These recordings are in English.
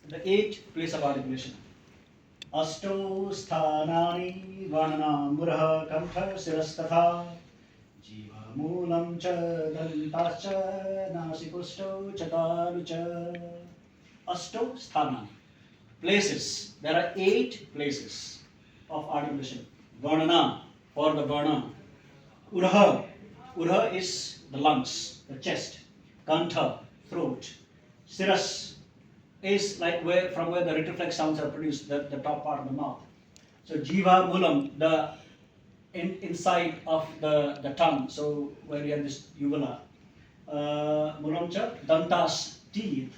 the 8 place of articulation. अष्टौ स्थानानि वर्णनाम्बुरः कण्ठः शिरस्तथा जीवमूलं च दन्ताश्च नासिकुष्टौ च तालु च. अष्टौ स्थानानि, places. There are 8 places of articulation. Varnana, for the varna. Urha, urha is the lungs, the chest. Kantha, throat. Siras is like where the retroflex sounds are produced, the top part of the mouth. So jiva mulam, the inside of the tongue, so where you have this uvula. Mulamcha, dantas, teeth.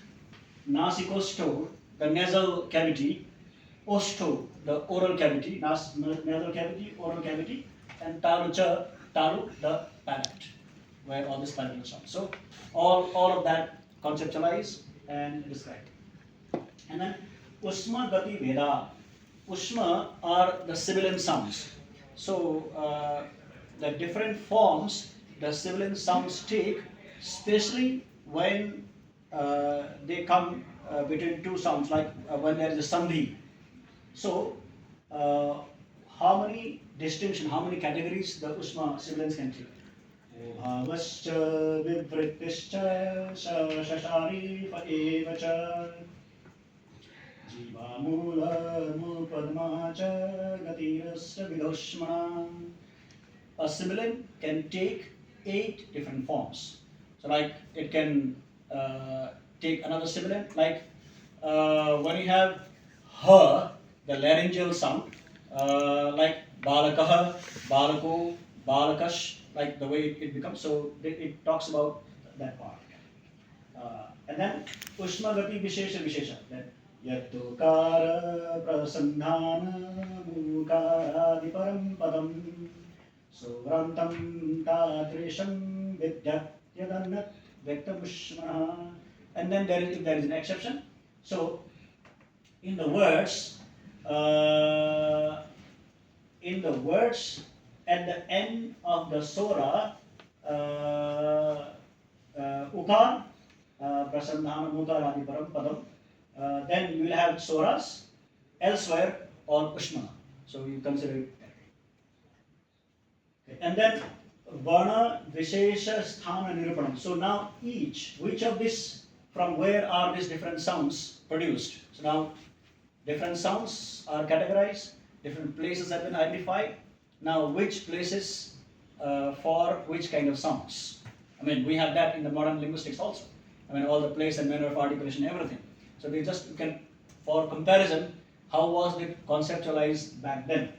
Nasikosto, the nasal cavity. Osto, the oral cavity. Nasal cavity, oral cavity. And talucha, talu, the palate, where all this palatal sound. So all of that conceptualize and describe. And then Usma Gati Veda. Usma are the sibilant sounds. So the different forms the sibilant sounds take, especially when they come between two sounds, like when there is a sandhi. So how many distinction, how many categories the Usma sibilants can take? Bhavascha vivrittischa shashari fa evacha जीवामूलमुपद्मा च गतिरस्य विदोष्मणा. A sibilant can take 8 different forms. So like it can take another sibilant, like when you have her, the laryngeal sound, like balakah, balako, balakash, like the way it becomes. So it talks about that part. And then Ushma Gati Vishesha Vishesha. यत्तुकार प्रसन्नान मूकारादिपरं पदं सुव्रान्तं तादृशं विद्यात्यदन्नत् व्यक्तमुष्मः. And then if there is an exception, so in the words at the end of the surah, ukar prasannana mukaradi param padam, then you will have swaras, elsewhere or ushma. So you consider it that way. Okay. And then varna vishesha sthana nirupanam. So now which of this, from where are these different sounds produced? So now different sounds are categorized, different places have been identified. Now which places for which kind of sounds? I mean, we have that in the modern linguistics also. I mean, all the place and manner of articulation, everything. So we just can, for comparison, how was it conceptualized back then?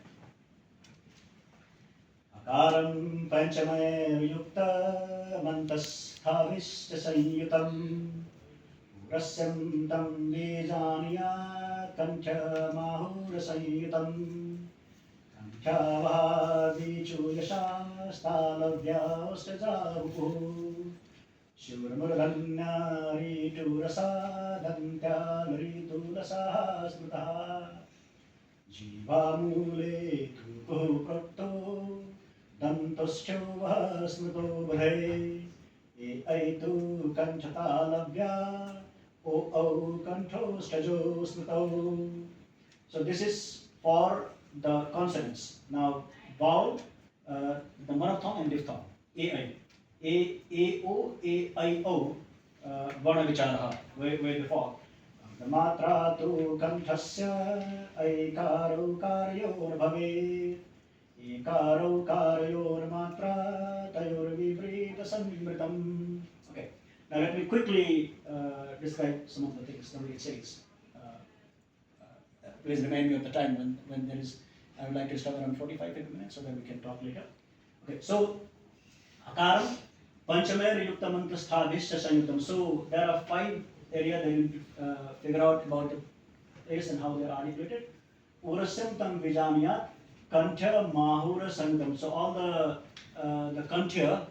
Akaram panchame viyukta mantasthavishta sanyutam rasyam tam vijaniya kancha mahura sanyutam kanchava vichu yashastalavya ustajavupu Shurmurgannariturasa dantyalritulasa smrita Jivamule tupuh prokto dantoschovah smrito bhai E aitu kanchatalavya o kanchostajo smrito. So this is for the consonants. Now vowel, the monophthong and diphthong. A O, A, I, O, varna vicharaha, where they fall. The matra tu kanthasya aikaro karyor bhave ekaro karyor matra tayor vivrita samritam. Okay, now let me quickly describe some of the things that it says. Please remind me of the time when there is, I would like to stop around 45-50 minutes so that we can talk later. Okay, so akaram Panchame Yukta Mantrasthabhischa Sanyutam. So there are 5 areas that you figure out about the place and how they are articulated. Urasyam tam vijamiyat kantha mahura sanyutam. So all the kantha,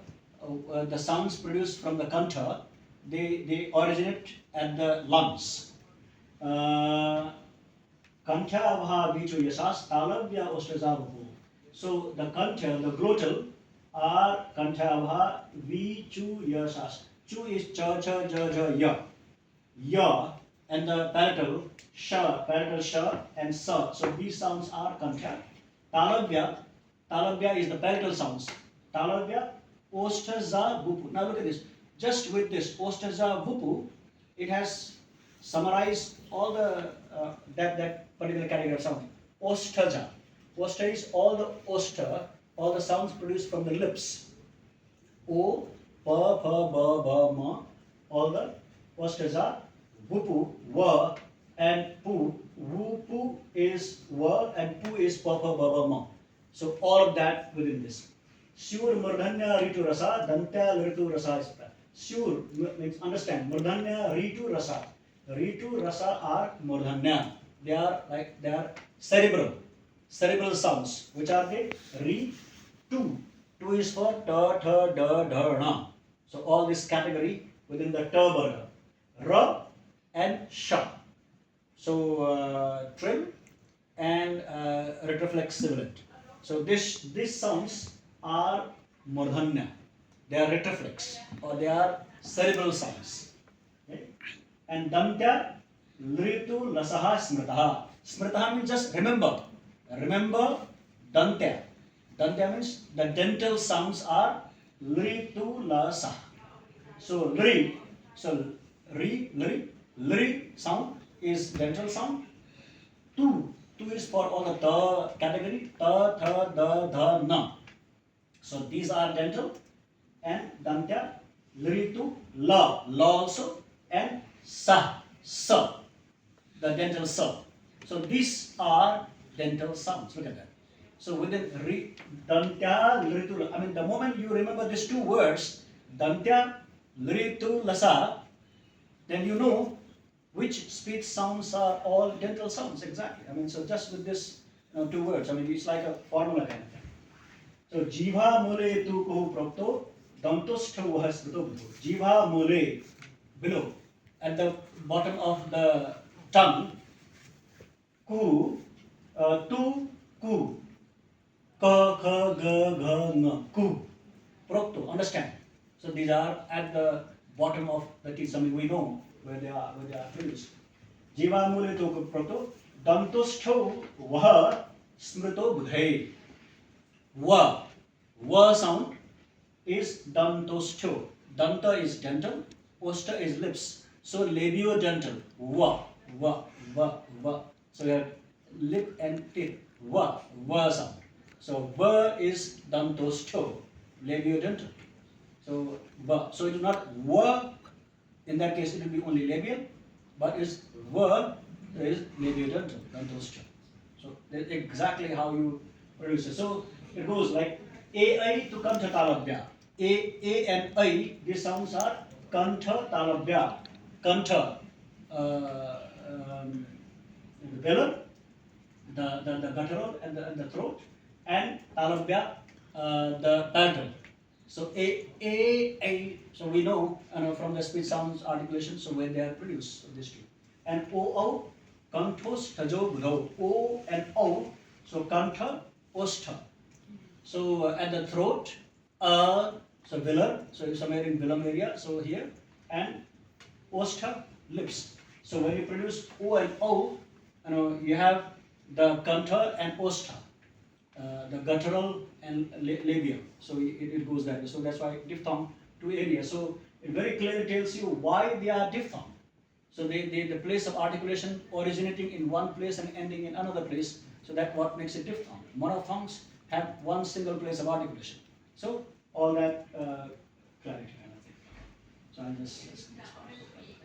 the sounds produced from the kantha, they originate at the lungs. Kantha avha vichu yasas talavya ostrajavupu. So the kantha, the glottal, are kanthavha vichu yasas. Chu is cha cha ja ja ya. Ya and the palatal sh and sa. So these sounds are kantha. Talavya is the palatal sounds. Talavya, osta, za, vupu. Now look at this. Just with this osta, za, vupu, it has summarized all the that particular category of sound. Ostaja. Osta is all the osta, all the sounds produced from the lips. O, pa, pa, ba, ba, ma, all the ostaja, vupu, wa, and pu. Vupu is wa, and pu is pa, pa, ba, ba, ma. So all of that within this. Sure murdhanya ritu rasa, dantya ritu rasa is that. Sure means understand. Murdhanya ritu rasa. Ritu rasa are murdhanya. They are cerebral sounds. Which are they? Ri, tu. Tu is for ta, tha, da, dha, na. So all this category within the ta burger. Ra and sha. So trim and retroflex sibilant. So these sounds are murdhanya. They are retroflex or they are cerebral sounds. Okay? And dantya, lritu, lasaha, smritaha. Smritaha means just remember. Remember dantya. Dantya means the dental sounds are lritu, lasaha. So lri, lri sound is dental sound. Tu is for all the ta category. Ta, tha, da, dha, na. So these are dental. And dantya, lritu, la also, and sa, the dental sa. So these are dental sounds. Look at that. So within dantya, lritu, I mean the moment you remember these two words, dantya, lritu, lasa, then you know which speech sounds are all dental sounds exactly. I mean, so just with this two words, I mean it's like a formula kind of thing. So jiva mole tu kohu prapto, dantostha vahas smrito buddho. Jiva mole, below, at the bottom of the tongue, ku, tu, ku, ka, kha, ga, gha, nga, ku, prapto, understand. So these are at the bottom of the teeth. I mean we know where they are produced. Jiva mule to prapto, dantostho vaha smrito buddhe. Va sound is dantostho. Danta is dental, osta is lips. So labiodental. Va. So you have lip and teeth. Va sound. So va is dantostho, labiodental. So va. So it is not va. In that case, it will be only labial, but is va is labiodental, dantostho. So that's exactly how you produce it. So it goes like ai to kantha talavya. A and I, these sounds are kantha talavya. Kantha, the velar, the guttural and the throat, and talavya, the palatal. So a so we know from the speech sounds articulation, so where they are produced, so these two. And o, kanthos tajo budho. O and o, so kantha, ostha. So at the throat, so velar, so somewhere in velum area, so here, and ostha, lips. So when you produce o and o, you have the kantha and ostha. The guttural and labia. So it goes that way. So that's why diphthong to area. So it very clearly tells you why they are diphthong. So the place of articulation originating in one place and ending in another place. So that's what makes it diphthong. Monophthongs have one single place of articulation. So all that clarity kind of thing. So I'll just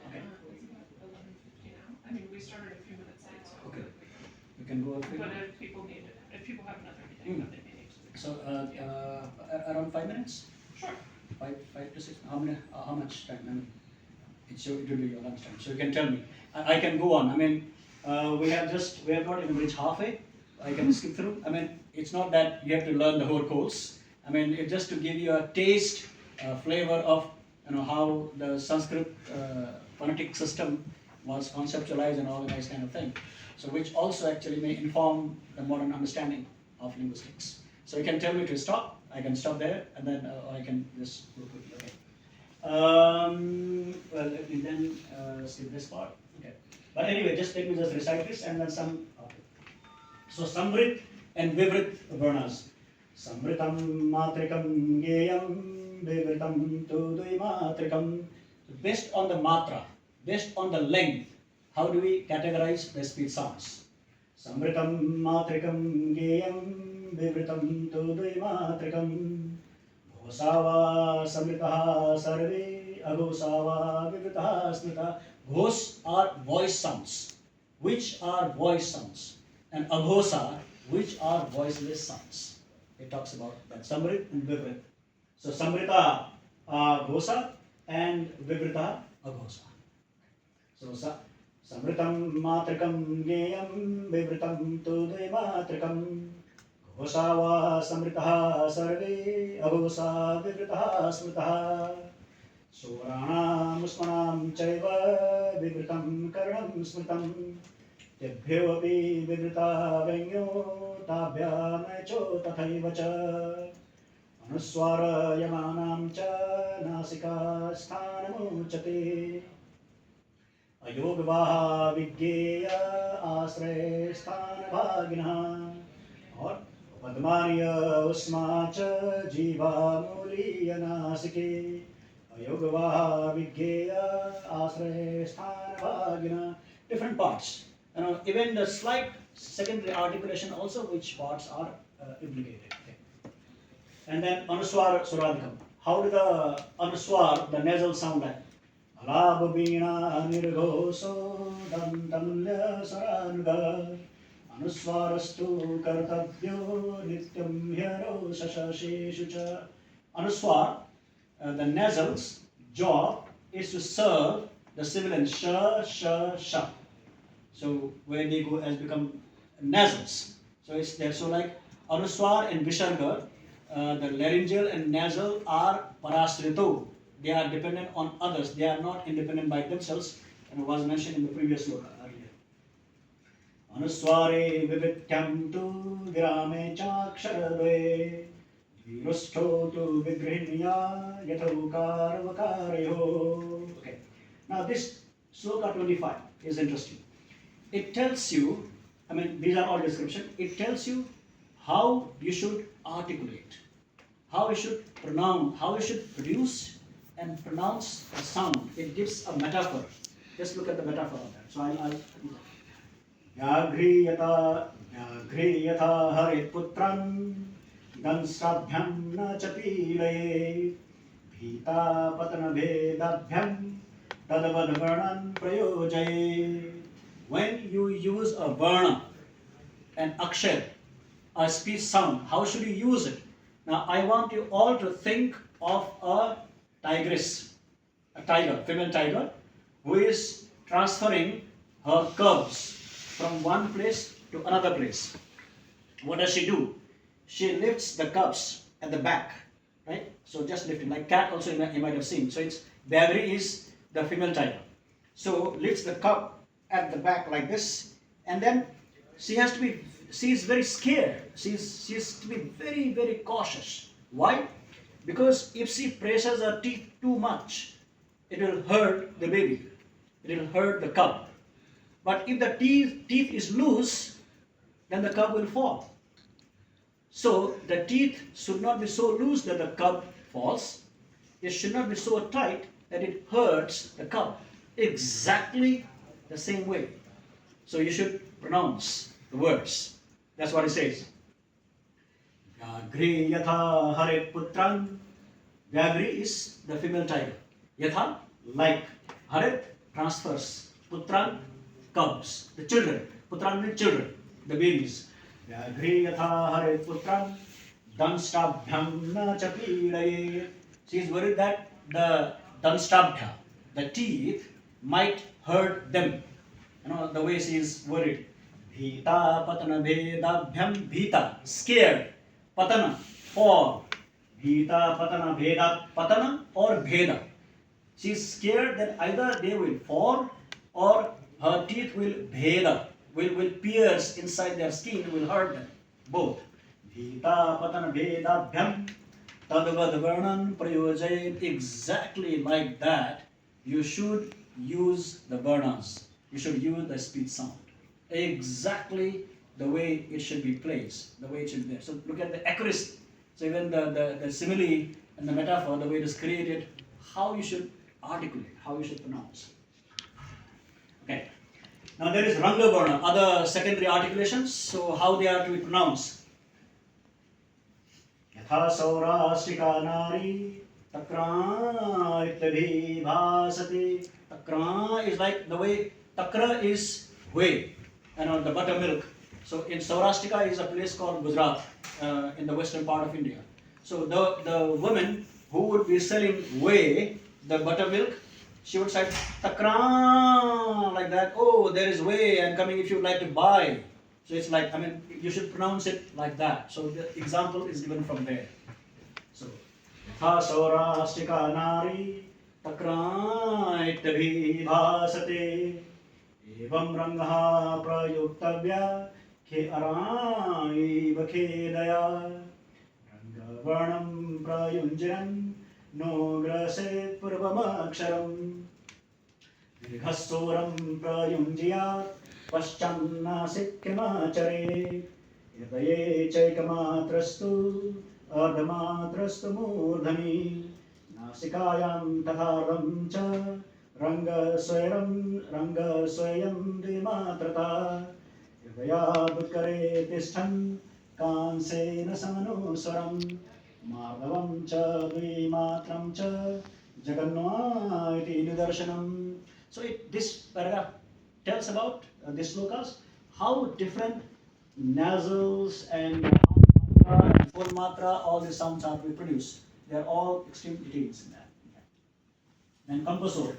okay. I mean, we started a few minutes late, so. Okay. We can go. But if people have another meeting, then they may need to. So around 5 minutes. Sure. 5 to 6. How much time? I mean, it will be your lunch time. So you can tell me. I can go on. I mean, we have not even reached halfway. I can skip through. I mean, it's not that you have to learn the whole course. I mean, it's just to give you a taste, flavor of how the Sanskrit phonetic system was conceptualized and organized kind of thing. So which also actually may inform the modern understanding of linguistics. So you can tell me to stop. I can stop there, and then I can just go quickly. Okay. Well, let me then skip this part. Okay. But anyway, just let me just recite this and then some. Okay. So Samrit and Vivrit Varnas. Samritam Matrikam Geyam Vivritam Tudui Matrikam. Based on the matra, based on the length, how do we categorize the speech sounds? Samritam Matrikam Geyam Vivritam Tudui Matrikam. Ghosava Samritaha Sarve Aghosava Vivritaha Smrita. Ghos are voice sounds. Which are voice sounds? And aghosa, which are voiceless sounds. It talks about that Samrit and Vivrit. So Samrita ghosa and Vivrita aghosa. So Samritam Matrikam Geyam Vivritam Tudai Matrikam Ghosava Samritaha Sarve Aghosa Vivritaha Smritaha Suranam Musmanam Chaiva Vivritam Karanam Smritam Tebhyopi Vivrita Venyo Tabhyam Cho Tathaiva Cha Anuswara Yamanam Cha Nasika Sthanam Ayogvaha Vigyeya Asre Sthana Bhagina और Padmaniya Usmacha Jiva Muliya Nasike Ayogvaha Vigyeya Asre Sthana Bhagina. Different parts. Even the slight secondary articulation also, which parts are implicated. Okay. And then Anuswar Suradhikam. How do the Anuswar, the nasal sound like? Alababina Nirghoso Dantamya Saranuga Anuswarastu Kartabhyo Nityam Hyaro Shashasheshucha. Anuswar, the nasals, job is to serve the sibilant sh, sh, sh. So where they go has become nasals. So it's there. So like Anuswar and Visharga, the laryngeal and nasal are parasrito. They are dependent on others. They are not independent by themselves, and it was mentioned in the previous sloka earlier. Anusware vivityam tu virame chaksharadve virustho tu vigrihinya yathaukar. Okay. Now this sloka 25 is interesting. It tells you, these are all description. It tells you how you should articulate, how you should pronounce, how you should produce and pronounce a sound. It gives a metaphor. Just look at the metaphor of that. So I'll Vyagriyata Harit Putram Dansabhyam na chapire Bhita Patana Vedabhyam Tadavad Varnan Prayojaye. When you use a varna, an akshar, a speech sound, how should you use it? Now I want you all to think of a tigress, a tiger, female tiger, who is transferring her cubs from one place to another place. What does she do? She lifts the cubs at the back, right? So just lifting, like cat also you might have seen. So it's Bagri is the female tiger. So lifts the cub at the back like this, and then she is very scared. She is to be very, very cautious. Why? Because if she presses her teeth too much, it will hurt the baby. It will hurt the cub. But if the teeth is loose, then the cub will fall. So the teeth should not be so loose that the cub falls. It should not be so tight that it hurts the cub. Exactly the same way. So you should pronounce the words. That's what it says. Vyagri yatha harit putran. Vyagri is the female tiger. Yatha, like. Harit transfers. Putran, cubs, the children. Putran means children, the babies. Vyagri yatha harit putran. Danstabhyam na chapiraye. She is worried that the danstabhya, the teeth, might hurt them. The way she is worried. Bhita patana vedabhyam. Bhita, scared. Patana, fall. Bhita patana veda. Patana or veda. She is scared that either they will fall or her teeth will veda, will pierce inside their skin, will hurt them. Both. Bhita patana vedabhyam. Tadavad varnan prayojayet. Exactly like that, you should use the varnas. you should use the speech sound. Exactly the way it should be placed, the way it should be there. So look at the accuracy. So even the simile and the metaphor, the way it is created, how you should articulate, how you should pronounce. Okay. Now there is Ranga Varna, other secondary articulations. So how they are to be pronounced. Yatha Saurashtrika Nari Takra Ityabhi Bhasati. Takra is like the way Takra is whey, the buttermilk. So in Saurashtrika is a place called Gujarat in the western part of India. So the woman who would be selling whey, the buttermilk, she would say takra like that. Oh, there is whey and coming if you would like to buy. So it's like, you should pronounce it like that. So the example is given from there. So ha saurashtrika nari takra ityabhi bhasate evam rangha prayuktavya ke arai vakhelaya ranga varnam prayunjiran no graset purvamaksharam dirghastoram prayunjiyat paschannasikimachare yadaye chaikamatrastu ardhamatrastu murdhani nasikayam tatharam cha ranga swayam dimatrata yadaya butkare tishtan kansena samanuswaram Madhavam cha dvimatram cha jaganna iti nidarshanam. So this paragraph tells about these slokas, how different nasals and full matra, all these sounds are to be produced. They are all extreme details in that. And compasor.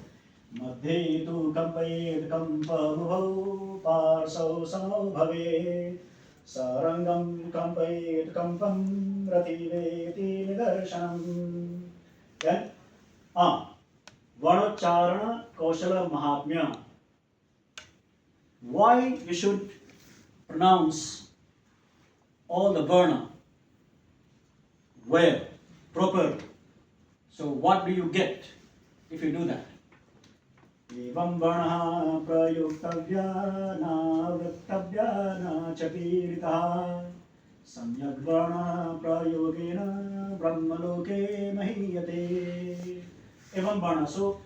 Madhe tu kampayed kampamubhau parsau samau bhave sarangam kampayed kampam Rativeti nidarshanam. Then, Vanocharana Kaushala Mahatmya. Why we should pronounce all the Varna well, properly. So what do you get if you do that? Evam varnaha prayuktavya na vriktavya na chapiritaha Samyak varna prayogena brahmaloke mahiyate. Evam varna. So,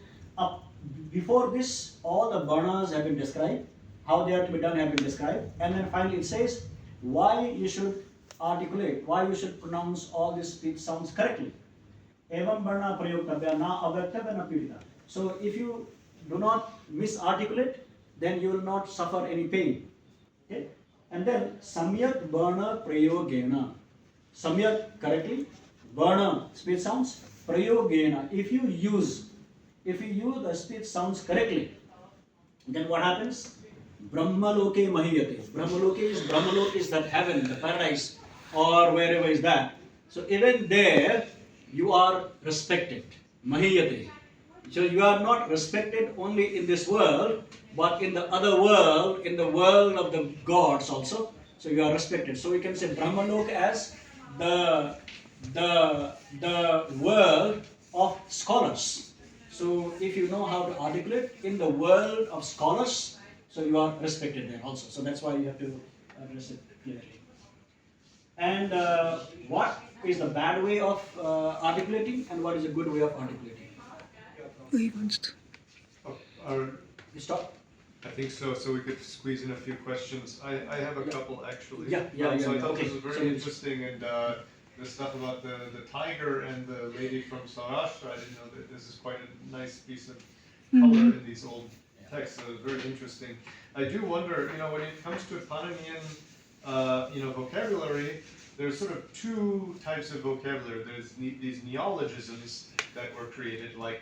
before this, all the varnas have been described, how they are to be done have been described, and then finally it says why you should articulate, why you should pronounce all these speech sounds correctly. Evam varna prayoktavya na avyaktavya na pidita. So, if you do not misarticulate, then you will not suffer any pain. Okay? And then samyak varna prayogena. Samyak correctly, varna speech sounds, prayogena. If you use the speech sounds correctly, then what happens? Brahmaloke mahiyate. Brahmaloke is that heaven, the paradise, or wherever is that. So even there you are respected. Mahiyate. So you are not respected only in this world, but in the other world, in the world of the gods also. So you are respected. So we can say Brahmalok as the world of scholars. So if you know how to articulate in the world of scholars, so you are respected there also. So that's why you have to address it clearly. And what is the bad way of articulating, and what is a good way of articulating? He wants to. You stop. I think so. So we could squeeze in a few questions. I have a couple actually. Yeah. So I thought Okay. this was very interesting, and the stuff about the tiger and the lady from Saurashtra. I didn't know that this is quite a nice piece of color in these old texts. So it's very interesting. I do wonder, when it comes to Paninian, vocabulary, there's sort of two types of vocabulary. There's these neologisms that were created, like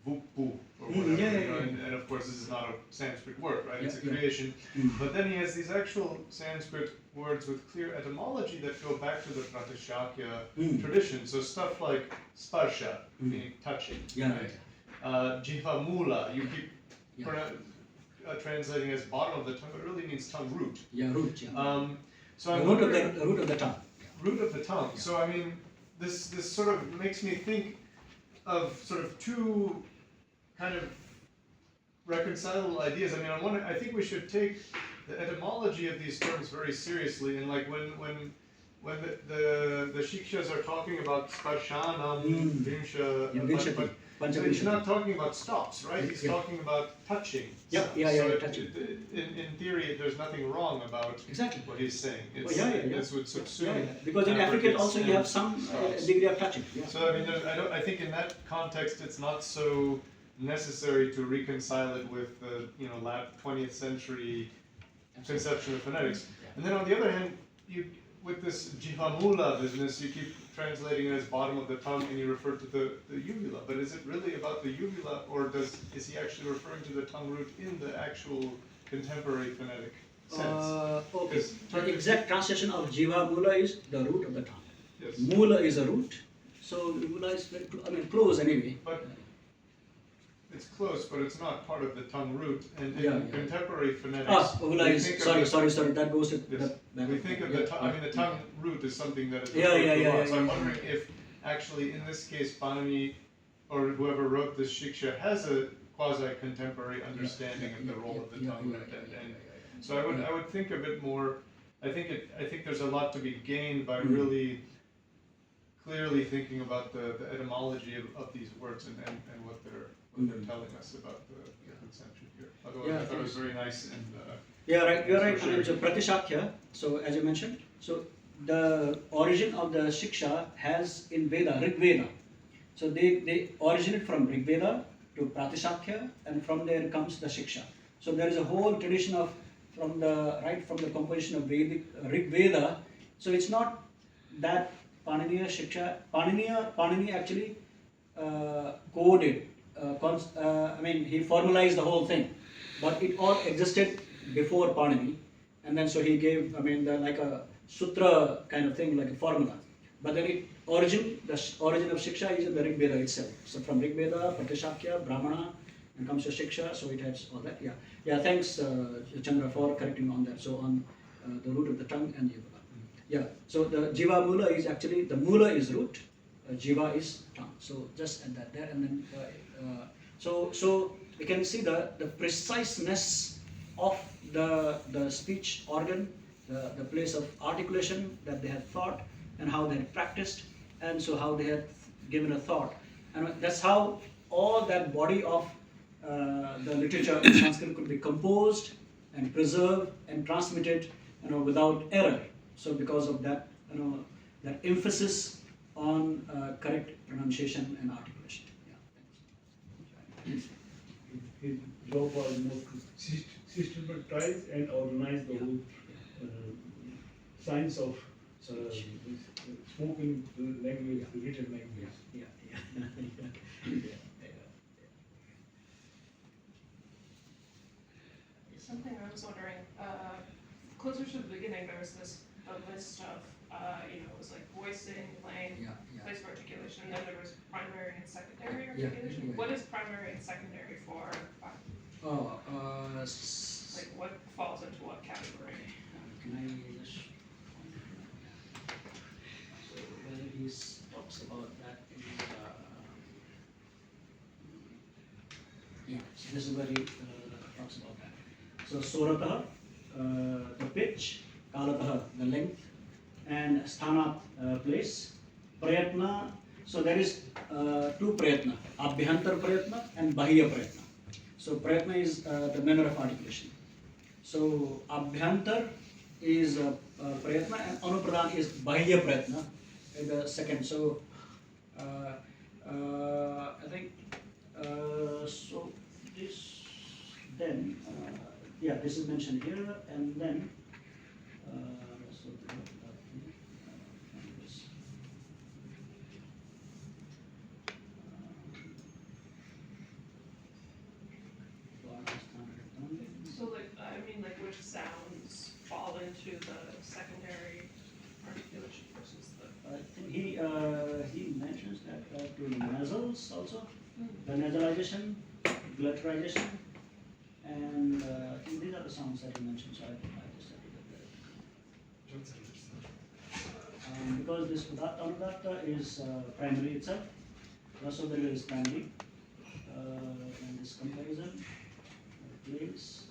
vupu or whatever, and of course this is not a Sanskrit word, right? It's a creation. But then he has these actual Sanskrit words with clear etymology that go back to the Pratishakya tradition. So stuff like sparsha, meaning touching, right? Jiva mula, you keep translating as bottom of the tongue, but it really means tongue root. Yeah, root. Yeah. So I'm root of the tongue. Root of the tongue. Yeah. So I mean, this sort of makes me think of sort of two kind of reconcilable ideas. I mean, I think we should take the etymology of these terms very seriously. And like when the Shikshas are talking about sparshanam, vimsha, but he's not talking about stops, right? He's talking about touching. Yeah, touching. In theory, there's nothing wrong about Exactly. what he's saying. It's, This would subsume. Because in Africa also you have some degree of touching. Yeah. So I mean, I think in that context, it's not so necessary to reconcile it with the 20th century conception of phonetics. And then on the other hand, with this jivamula business, you keep translating it as bottom of the tongue, and you refer to the uvula. But is it really about the uvula, or is he actually referring to the tongue root in the actual contemporary phonetic sense? Okay. The exact translation of jivamula is the root of the tongue. Yes. Mula is a root, so uvula is very close anyway. But it's close, but it's not part of the tongue root. And in Yeah. contemporary phonetics, Uvula we is think sorry. of That goes to Yes. We think of the tongue. I mean, the tongue root is something that is Yeah, referred yeah, to a yeah, lot. yeah, So I'm yeah. wondering if actually in this case Panini or whoever wrote this shiksha has a quasi-contemporary understanding of the role of the tongue. And so I would think a bit more. I think there's a lot to be gained by really clearly thinking about the etymology of these words and what they're telling us about the conception here. Otherwise, Yeah, I thought it was very nice and. Yeah, right. You're right. So I mean, so Pratishakhya. So as you mentioned, so the origin of the shiksha has in Veda, Rig Veda. So they originate from Rig Veda to Pratishakhya, and from there comes the shiksha. So there is a whole tradition of from the composition of Vedic Rig Veda. So it's not that Paniniya shiksha. Panini actually coded. I mean, he formalized the whole thing, but it all existed before Panini, and then so he gave, like a sutra kind of thing, like a formula. But then the origin of shiksha is in the Rig Veda itself. So from Rig Veda, Pratishakhya, Brahmana, and comes to shiksha. So it has all that. Yeah. Thanks, Chandra, for correcting on that. So on the root of the tongue and uvula. Yeah. So the jiva mula is actually the mula is root, jiva is tongue. So just add that there, and then so we can see the preciseness of the speech organ, the place of articulation that they had thought, and how they had practiced, and so how they had given a thought, and that's how all that body of the literature in Sanskrit could be composed and preserved and transmitted, without error. So because of that, that emphasis on correct pronunciation and articulation. Yeah. His job was more to systematize and organize the whole science of spoken language, written language. Yeah. Something I was wondering, closer to the beginning, there was a list of, it was like voicing, playing, place of articulation, and then there was primary and secondary articulation. What is primary and secondary for? Like what falls into what category? Can I just so where he talks about that in so this is where he talks about that. So Sorataha, the pitch, Kalataha, the length, and Sthanat, place, Prayatna. So there is two Prayatna, Abhyantar Prayatna and Bahya Prayatna. So Prayatna is the manner of articulation. So Abhyantar is Prayatna and Anupradhan is Bahya Prayatna in the second. So I think so this then this is mentioned here, and then so like which sounds fall into the secondary articulation versus the. I think he mentions that to nasals also, the nasalization, glotalization, and these are the sounds that he mentioned. So I just have to get that. Because this udatta anudatta is primary itself, rasodara is primary, and this comparison please.